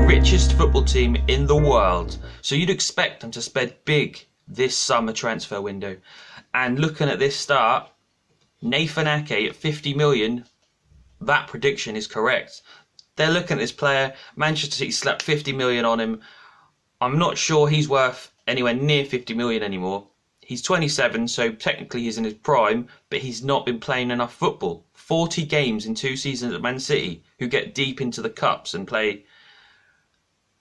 richest football team in the world, so you'd expect them to spend big this summer transfer window. And looking at this start, Nathan Ake at 50 million, that prediction is correct. They're looking at this player, Manchester City slapped 50 million on him. I'm not sure he's worth anywhere near 50 million anymore. He's 27, so technically he's in his prime, but he's not been playing enough football. 40 games in 2 seasons at Man City, who get deep into the cups and play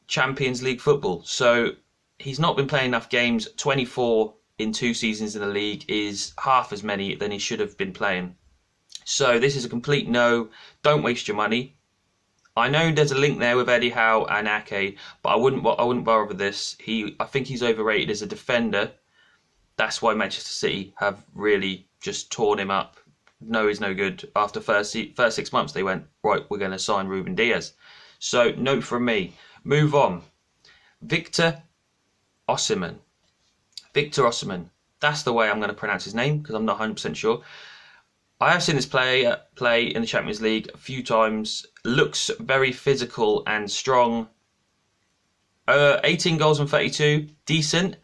Champions League football. So he's not been playing enough games. 24 in 2 seasons in the league is half as many than he should have been playing. So this is a complete no. Don't waste your money. I know there's a link there with Eddie Howe and Ake, but I wouldn't bother with this. I think he's overrated as a defender. That's why Manchester City have really just torn him up. No, he's no good. After first 6 months, they went, right, we're going to sign Ruben Diaz. So, note from me. Move on. Victor Osimhen. Victor Osimhen. That's the way I'm going to pronounce his name, because I'm not 100% sure. I have seen this play in the Champions League a few times. Looks very physical and strong. 18 goals and 32. Decent.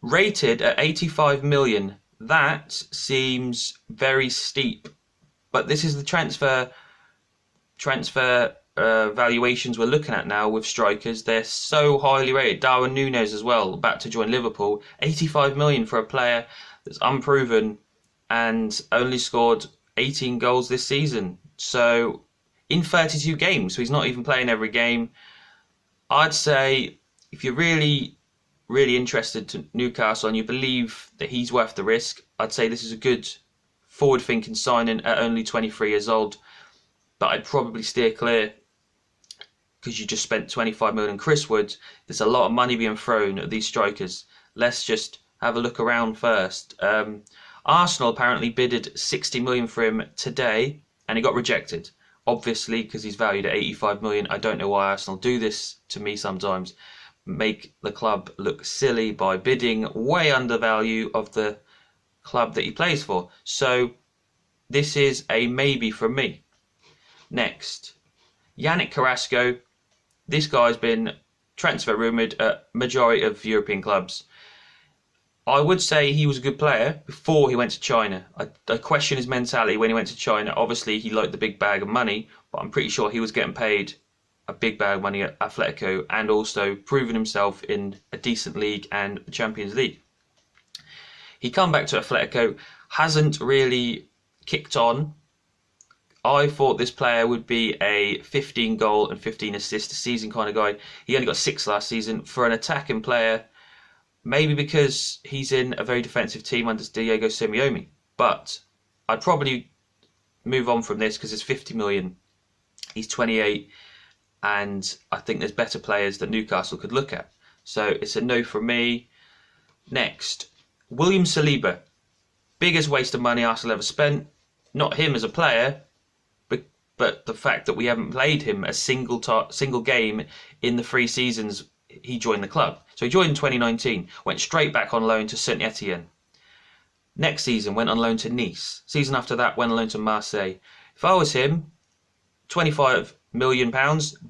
Rated at 85 million. That seems very steep. But this is the transfer valuations we're looking at now with strikers. They're so highly rated. Darwin Núñez as well, about to join Liverpool. 85 million for a player that's unproven and only scored 18 goals this season. So in 32 games, so he's not even playing every game. I'd say if you're really interested to Newcastle and you believe that he's worth the risk, I'd say this is a good forward-thinking signing at only 23 years old. But I'd probably steer clear because you just spent 25 million on Chris Wood. There's a lot of money being thrown at these strikers. Let's just have a look around first. Arsenal apparently bidded 60 million for him today and he got rejected. Obviously, because he's valued at 85 million. I don't know why Arsenal do this to me sometimes. Make the club look silly by bidding way under value of the club that he plays for. So this is a maybe from me. Next, Yannick Carrasco. This guy's been transfer rumoured at majority of European clubs. I would say he was a good player before he went to China. I question his mentality when he went to China. Obviously, he liked the big bag of money, but I'm pretty sure he was getting paid a big bag of money at Atletico and also proven himself in a decent league and the Champions League. He come back to Atletico, hasn't really kicked on. I thought this player would be a 15 goal and 15 assist a season kind of guy. He only got 6 last season. For an attacking player, maybe because he's in a very defensive team under Diego Simeone. But I'd probably move on from this because it's 50 million. He's 28. And I think there's better players that Newcastle could look at. So it's a no from me. Next, William Saliba. Biggest waste of money Arsenal ever spent. Not him as a player, but the fact that we haven't played him a single game in the 3 seasons he joined the club. So he joined in 2019, went straight back on loan to Saint Etienne. Next season went on loan to Nice. Season after that went on loan to Marseille. If I was him, £25 million,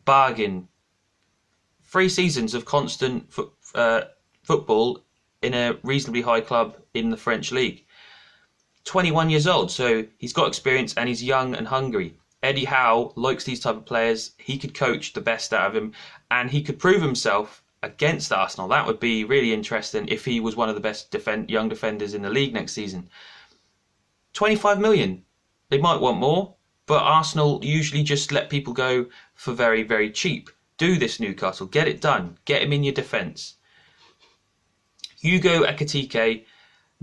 bargain. 3 seasons of constant football in a reasonably high club in the French league. 21 years old, so he's got experience and he's young and hungry. Eddie Howe likes these type of players. He could coach the best out of him and he could prove himself against Arsenal. That would be really interesting if he was one of the best young defenders in the league next season. 25 million. They might want more, but Arsenal usually just let people go for very, very cheap. Do this, Newcastle. Get it done. Get him in your defence. Hugo Ekitike,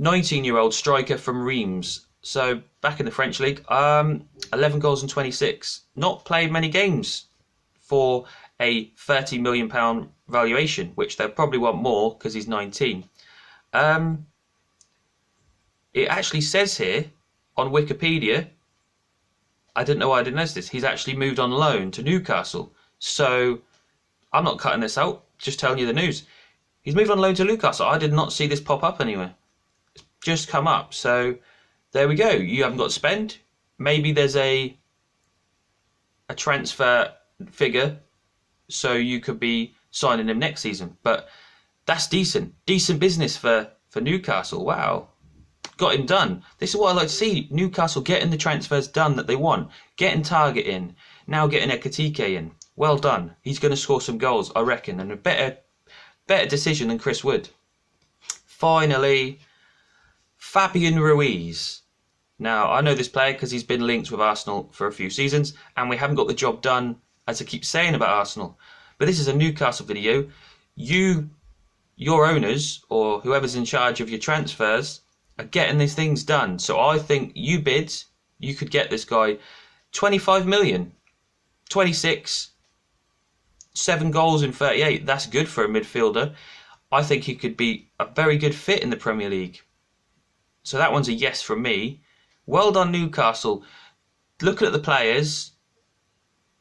19-year-old striker from Reims. So back in the French league, 11 goals and 26. Not played many games for a £30 million valuation, which they'll probably want more because he's 19. It actually says here on Wikipedia, I didn't know why I didn't notice this, he's actually moved on loan to Newcastle. So I'm not cutting this out, just telling you the news. He's moved on loan to Newcastle. I did not see this pop up anywhere. It's just come up. So there we go. You haven't got to spend. Maybe there's a transfer figure so you could be signing him next season. But that's decent business for Newcastle. Wow, got him done. This is what I like to see. Newcastle getting the transfers done that they want, getting Target in, now getting Ekitike in. Well done. He's going to score some goals, I reckon, and a better decision than Chris Wood. Finally, Fabian Ruiz. Now, I know this player because he's been linked with Arsenal for a few seasons, and we haven't got the job done, as I keep saying about Arsenal. But this is a Newcastle video. Your owners, or whoever's in charge of your transfers, are getting these things done. So I think you could get this guy 25 million, 26, 7 goals in 38. That's good for a midfielder. I think he could be a very good fit in the Premier League. So that one's a yes from me. Well done, Newcastle. Looking at the players,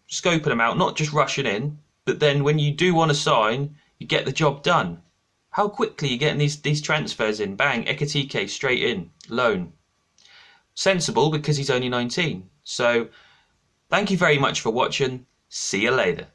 scoping them out, not just rushing in, but then when you do want to sign, you get the job done. How quickly you're getting these transfers in. Bang, Ekitike straight in, loan. Sensible because he's only 19. So thank you very much for watching. See you later.